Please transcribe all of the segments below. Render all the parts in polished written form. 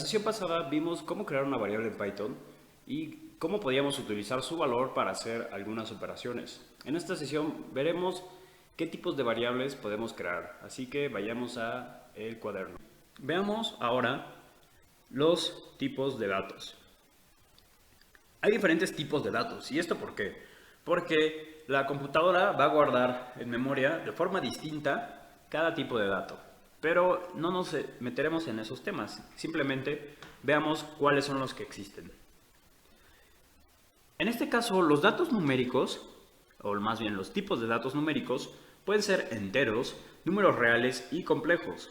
sesión pasada vimos cómo crear una variable en Python y cómo podíamos utilizar su valor para hacer algunas operaciones. En esta sesión veremos qué tipos de variables podemos crear, así que vayamos a el cuaderno. Veamos ahora los tipos de datos. Hay diferentes tipos de datos, ¿y esto por qué? Porque la computadora va a guardar en memoria de forma distinta cada tipo de dato. Pero no nos meteremos en esos temas, simplemente veamos cuáles son los que existen. En este caso, los datos numéricos, o más bien los tipos de datos numéricos, pueden ser enteros, números reales y complejos.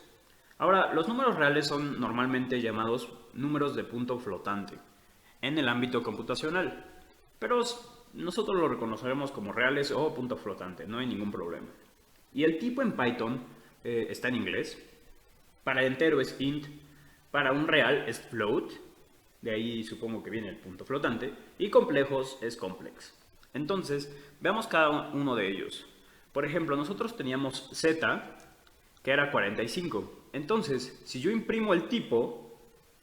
Ahora, los números reales son normalmente llamados números de punto flotante en el ámbito computacional, pero nosotros lo reconoceremos como reales o punto flotante, no hay ningún problema. Y el tipo en Python está en inglés. Para entero es int, para un real es float, de ahí supongo que viene el punto flotante, y complejos es complex. Entonces, veamos cada uno de ellos. Por ejemplo, nosotros teníamos z, que era 45. Entonces, si yo imprimo el tipo,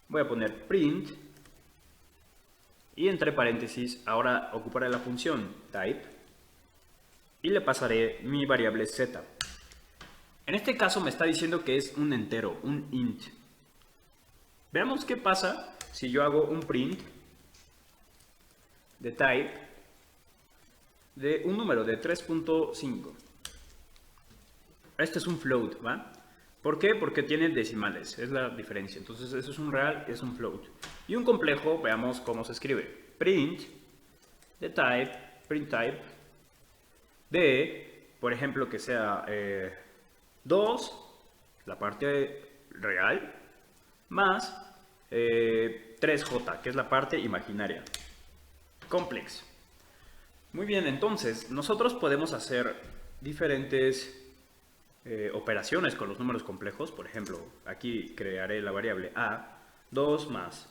voy a poner print, y entre paréntesis, ahora ocuparé la función type, y le pasaré mi variable z. En este caso me está diciendo que es un entero, un int. Veamos qué pasa si yo hago un print de type de un número de 3.5. Este es un float, ¿va? ¿Por qué? Porque tiene decimales, es la diferencia. Entonces eso es un real, es un float. Y un complejo, veamos cómo se escribe. Print de type, print type de, por ejemplo, que sea 2, la parte real, más 3j, que es la parte imaginaria. Complex. Muy bien, entonces nosotros podemos hacer diferentes operaciones con los números complejos. Por ejemplo, aquí crearé la variable a, 2 más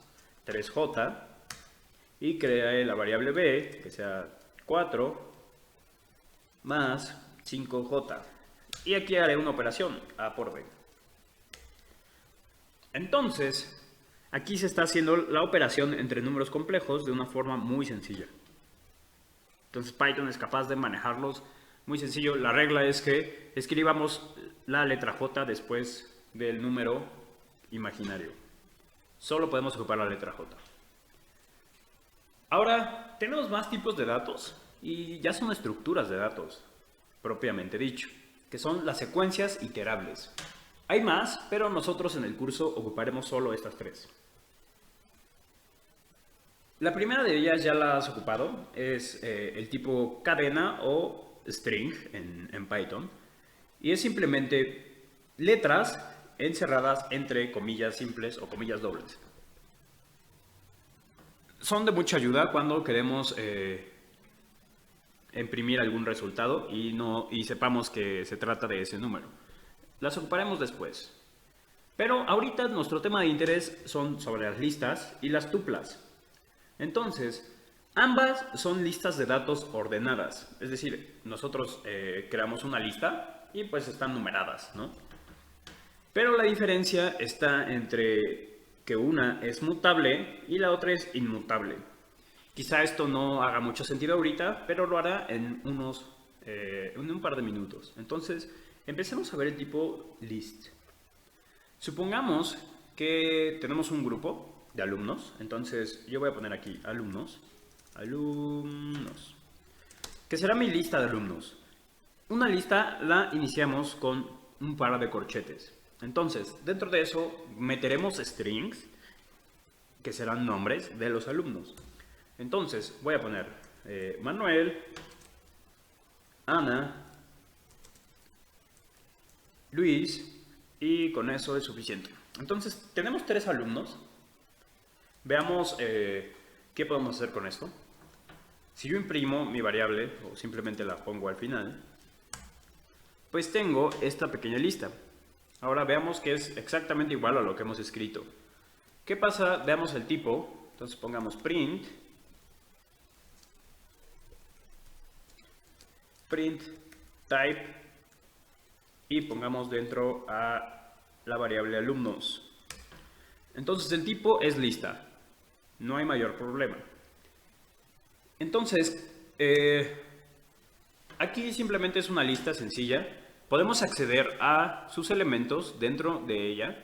3j, y crearé la variable b, que sea 4 más 5j. Y aquí haré una operación, a por b. Entonces, aquí se está haciendo la operación entre números complejos de una forma muy sencilla. Entonces Python es capaz de manejarlos muy sencillo. La regla es que escribamos la letra J después del número imaginario. Solo podemos ocupar la letra J. Ahora, tenemos más tipos de datos y ya son estructuras de datos, propiamente dicho, que son las secuencias iterables. Hay más, pero nosotros en el curso ocuparemos solo estas tres. La primera de ellas ya la has ocupado, es el tipo cadena o string en Python, y es simplemente letras encerradas entre comillas simples o comillas dobles. Son de mucha ayuda cuando queremos imprimir algún resultado y sepamos que se trata de ese número. Las ocuparemos después. Pero ahorita nuestro tema de interés son sobre las listas y las tuplas. Entonces, ambas son listas de datos ordenadas. Es decir, nosotros creamos una lista y pues están numeradas, ¿no? Pero la diferencia está entre que una es mutable y la otra es inmutable. Quizá esto no haga mucho sentido ahorita, pero lo hará en un par de minutos. Entonces, empecemos a ver el tipo list. Supongamos que tenemos un grupo de alumnos, entonces yo voy a poner aquí alumnos, que será mi lista de alumnos. Una lista la iniciamos con un par de corchetes. Entonces, dentro de eso meteremos strings, que serán nombres de los alumnos. Entonces, voy a poner Manuel, Ana, Luis, y con eso es suficiente. Entonces, tenemos 3 alumnos. Veamos qué podemos hacer con esto. Si yo imprimo mi variable, o simplemente la pongo al final, pues tengo esta pequeña lista. Ahora veamos que es exactamente igual a lo que hemos escrito. ¿Qué pasa? Veamos el tipo. Entonces pongamos print type y pongamos dentro a la variable alumnos. Entonces el tipo es lista, no hay mayor problema. Entonces, aquí simplemente es una lista sencilla. Podemos acceder a sus elementos dentro de ella.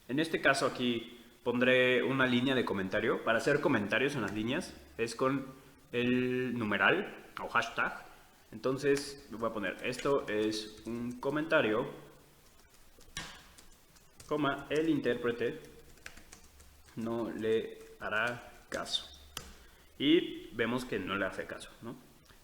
En este caso aquí pondré una línea de comentario. Para hacer comentarios en las líneas es con el numeral o hashtag. Entonces voy a poner, esto es un comentario, coma, el intérprete no le hará caso. Y vemos que no le hace caso, ¿no?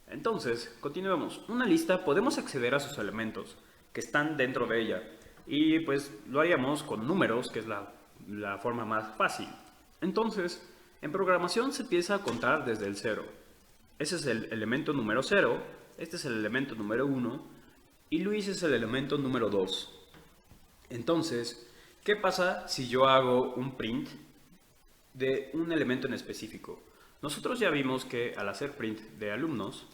Entonces, continuemos. Una lista, podemos acceder a sus elementos que están dentro de ella. Y pues lo haríamos con números, que es la forma más fácil. Entonces, en programación se empieza a contar desde el 0. Ese es el elemento número 0, este es el elemento número 1 y Luis es el elemento número 2. Entonces, ¿qué pasa si yo hago un print de un elemento en específico? Nosotros ya vimos que al hacer print de alumnos,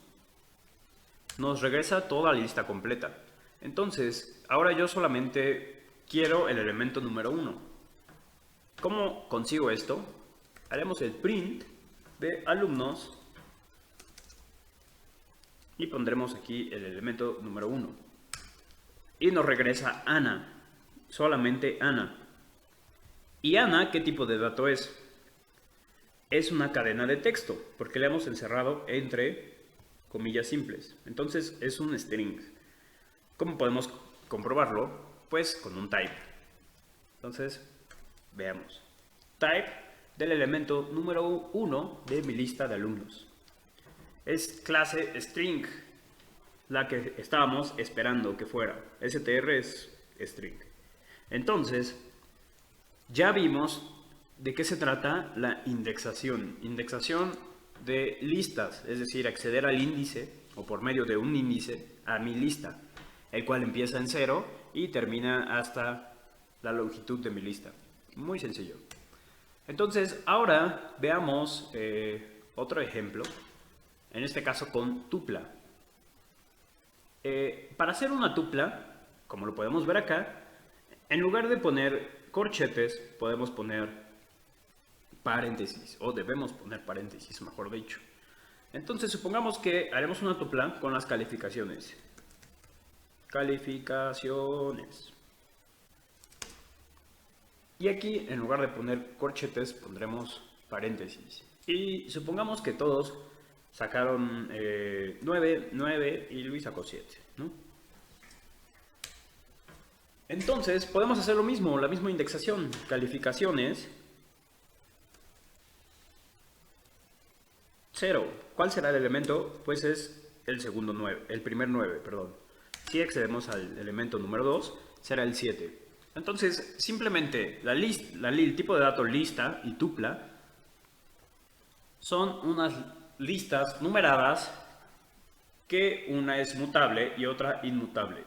nos regresa toda la lista completa. Entonces, ahora yo solamente quiero el elemento número 1. ¿Cómo consigo esto? Haremos el print de alumnos y pondremos aquí el elemento número 1. Y nos regresa Ana, solamente Ana. ¿Y Ana qué tipo de dato es? Es una cadena de texto, porque le hemos encerrado entre comillas simples. Entonces es un string. ¿Cómo podemos comprobarlo? Pues con un type. Entonces, veamos. Type del elemento número 1 de mi lista de alumnos. Es clase string, la que estábamos esperando que fuera. str es string. Entonces, ya vimos de qué se trata la indexación. Indexación de listas, es decir, acceder al índice o por medio de un índice a mi lista, el cual empieza en 0 y termina hasta la longitud de mi lista. Muy sencillo. Entonces, ahora veamos otro ejemplo, en este caso con tupla. Para hacer una tupla, como lo podemos ver acá, en lugar de poner corchetes, podemos poner paréntesis, o debemos poner paréntesis, mejor dicho. Entonces, supongamos que haremos una tupla con las calificaciones. Calificaciones. Y aquí, en lugar de poner corchetes, pondremos paréntesis. Y supongamos que todos sacaron 9, 9 y Luis sacó 7, ¿no? Entonces, podemos hacer lo mismo, la misma indexación. Calificaciones 0. ¿Cuál será el elemento? Pues es el segundo 9, el primer 9, perdón. Si accedemos al elemento número 2, será el 7. Entonces, simplemente el tipo de datos lista y tupla son unas listas numeradas que una es mutable y otra inmutable.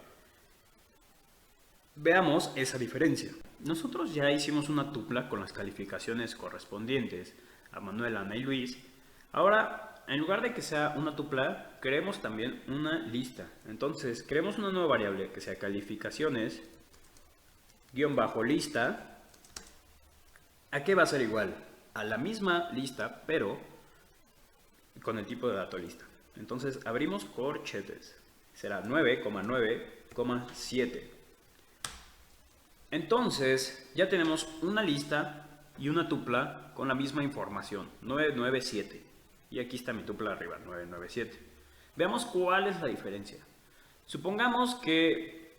Veamos esa diferencia. Nosotros ya hicimos una tupla con las calificaciones correspondientes a Manuel, Ana y Luis. Ahora, en lugar de que sea una tupla, creemos también una lista. Entonces, creemos una nueva variable que sea calificaciones -lista. ¿A qué va a ser igual? A la misma lista, pero con el tipo de dato lista. Entonces, abrimos corchetes. Será 9,9,7. Entonces, ya tenemos una lista y una tupla con la misma información, 997. Y aquí está mi tupla arriba, 997. Veamos cuál es la diferencia. Supongamos que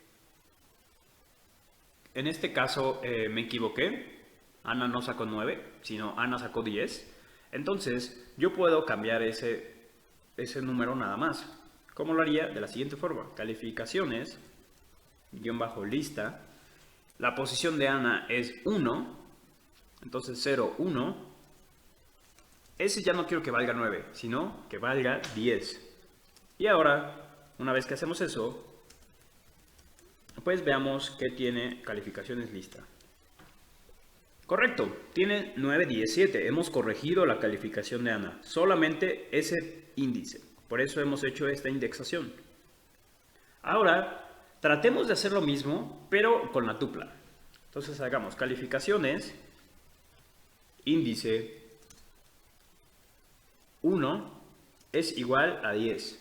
en este caso me equivoqué. Ana no sacó 9, sino Ana sacó 10. Entonces, yo puedo cambiar ese número nada más. ¿Cómo lo haría? De la siguiente forma. Calificaciones, -lista. La posición de Ana es 1. Entonces 0, 1. Ese ya no quiero que valga 9, sino que valga 10. Y ahora, una vez que hacemos eso, pues veamos que tiene calificaciones lista. Correcto, tiene 9, 10, 7. Hemos corregido la calificación de Ana. Solamente ese índice. Por eso hemos hecho esta indexación. Ahora, tratemos de hacer lo mismo, pero con la tupla. Entonces hagamos calificaciones índice 1 es igual a 10.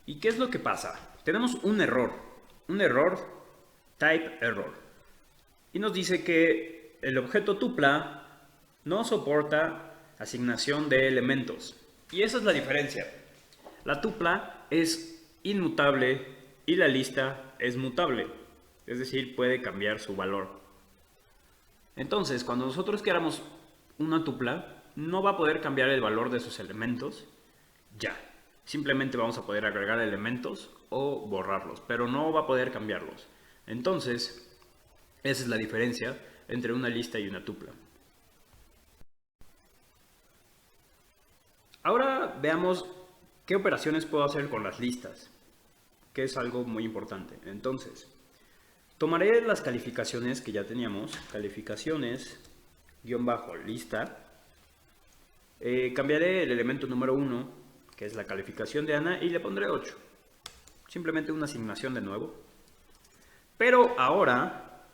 ¿Y qué es lo que pasa? Tenemos un error type error, y nos dice que el objeto tupla no soporta asignación de elementos. Y esa es la diferencia. La tupla es inmutable y la lista es mutable, es decir, puede cambiar su valor. Entonces, cuando nosotros queramos una tupla, no va a poder cambiar el valor de sus elementos ya. Simplemente vamos a poder agregar elementos o borrarlos, pero no va a poder cambiarlos. Entonces, esa es la diferencia entre una lista y una tupla. Ahora veamos qué operaciones puedo hacer con las listas, que es algo muy importante. Entonces, tomaré las calificaciones que ya teníamos, calificaciones, guión bajo, lista. Cambiaré el elemento número 1, que es la calificación de Ana, y le pondré 8. Simplemente una asignación de nuevo. Pero ahora,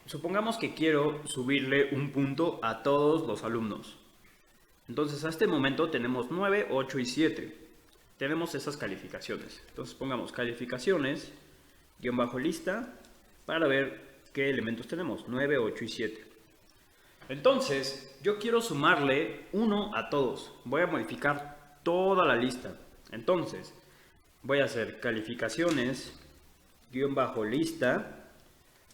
supongamos que quiero subirle un punto a todos los alumnos. Entonces, a este momento tenemos 9, 8 y 7. Tenemos esas calificaciones. Entonces, pongamos calificaciones, guión bajo lista, para ver qué elementos tenemos, 9, 8 y 7. Entonces, yo quiero sumarle 1 a todos. Voy a modificar toda la lista. Entonces, voy a hacer calificaciones, guión bajo lista,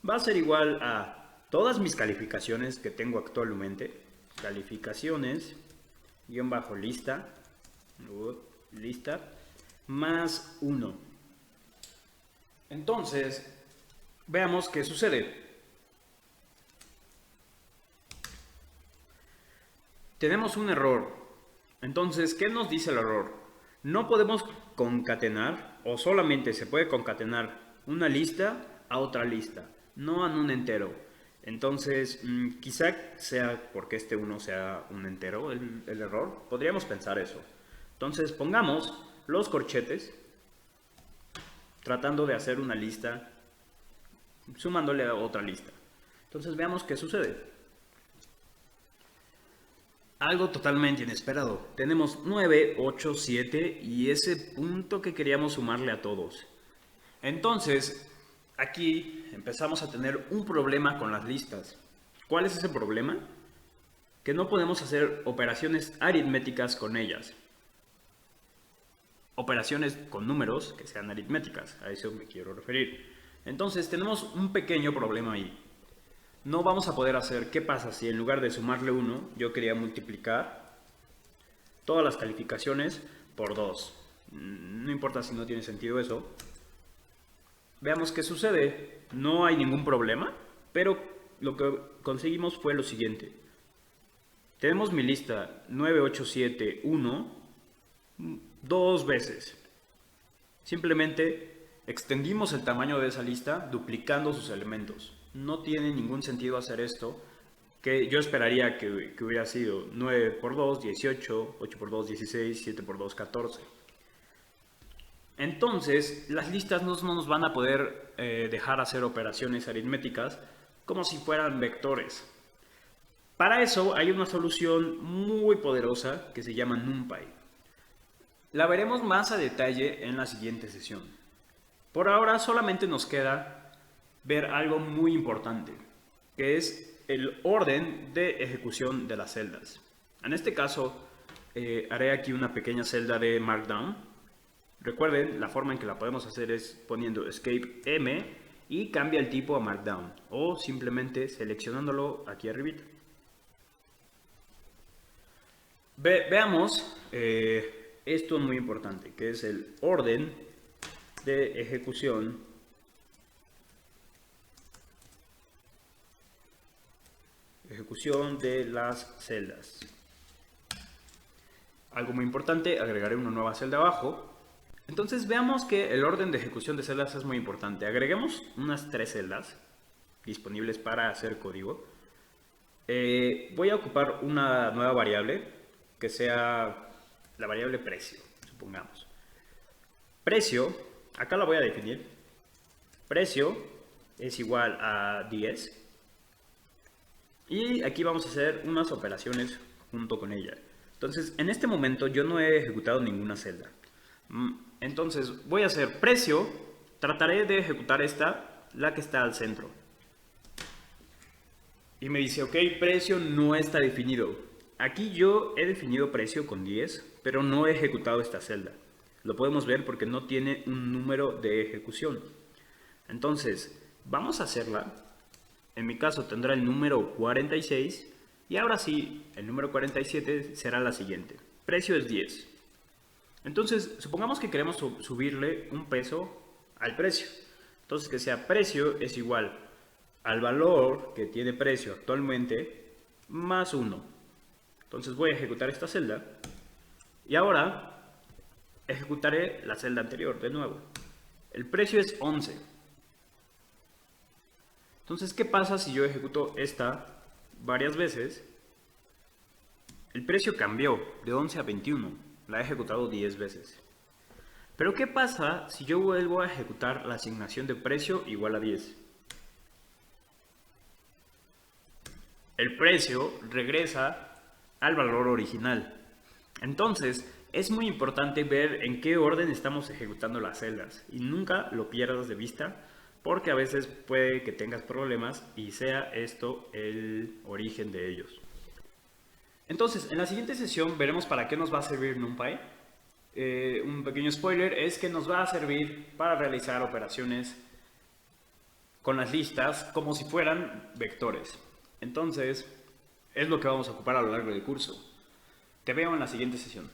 va a ser igual a todas mis calificaciones que tengo actualmente, calificaciones, guión bajo lista, más 1. Entonces, veamos qué sucede. Tenemos un error. Entonces, ¿qué nos dice el error? No podemos concatenar, o solamente se puede concatenar una lista a otra lista, no a un entero. Entonces, quizá sea porque este 1 sea un entero el error. Podríamos pensar eso. Entonces, pongamos los corchetes, tratando de hacer una lista, sumándole a otra lista. Entonces, veamos qué sucede. Algo totalmente inesperado. Tenemos 9, 8, 7 y ese punto que queríamos sumarle a todos. Entonces, aquí empezamos a tener un problema con las listas. ¿Cuál es ese problema? Que no podemos hacer operaciones aritméticas con ellas. Operaciones con números que sean aritméticas, a eso me quiero referir. Entonces, tenemos un pequeño problema ahí. No vamos a poder hacer, ¿qué pasa si en lugar de sumarle 1, yo quería multiplicar todas las calificaciones por 2? No importa si no tiene sentido eso. Veamos qué sucede. No hay ningún problema, pero lo que conseguimos fue lo siguiente. Tenemos mi lista 9, 8, 7, 1, 2 veces. Simplemente extendimos el tamaño de esa lista duplicando sus elementos. No tiene ningún sentido hacer esto, que yo esperaría que hubiera sido 9 por 2, 18, 8 por 2, 16, 7 por 2, 14. Entonces, las listas no nos van a poder dejar hacer operaciones aritméticas como si fueran vectores. Para eso hay una solución muy poderosa que se llama NumPy. La veremos más a detalle en la siguiente sesión. Por ahora solamente nos queda ver algo muy importante, que es el orden de ejecución de las celdas. En este caso, haré aquí una pequeña celda de Markdown. Recuerden, la forma en que la podemos hacer es poniendo Escape M y cambia el tipo a Markdown, o simplemente seleccionándolo aquí arribita. Veamos esto muy importante, que es el orden de ejecución de las celdas. Algo muy importante, agregaré una nueva celda abajo. Entonces veamos que el orden de ejecución de celdas es muy importante. Agreguemos unas 3 celdas disponibles para hacer código. Voy a ocupar una nueva variable que sea la variable precio, supongamos. Precio, acá la voy a definir. Precio es igual a 10. Y aquí vamos a hacer unas operaciones junto con ella. Entonces, en este momento yo no he ejecutado ninguna celda. Entonces, voy a hacer precio. Trataré de ejecutar esta, la que está al centro. Y me dice, ok, precio no está definido. Aquí yo he definido precio con 10, pero no he ejecutado esta celda. Lo podemos ver porque no tiene un número de ejecución. Entonces, vamos a hacerla. En mi caso tendrá el número 46. Y ahora sí, el número 47 será la siguiente. Precio es 10. Entonces, supongamos que queremos subirle un peso al precio. Entonces, que sea precio es igual al valor que tiene precio actualmente más 1. Entonces voy a ejecutar esta celda. Y ahora ejecutaré la celda anterior de nuevo. El precio es 11. Entonces, ¿qué pasa si yo ejecuto esta varias veces? El precio cambió de 11 a 21. La he ejecutado 10 veces. Pero ¿qué pasa si yo vuelvo a ejecutar la asignación de precio igual a 10? El precio regresa al valor original. Entonces, es muy importante ver en qué orden estamos ejecutando las celdas y nunca lo pierdas de vista porque a veces puede que tengas problemas y sea esto el origen de ellos. Entonces, en la siguiente sesión veremos para qué nos va a servir NumPy. Un pequeño spoiler es que nos va a servir para realizar operaciones con las listas como si fueran vectores. Entonces, es lo que vamos a ocupar a lo largo del curso. Te veo en la siguiente sesión.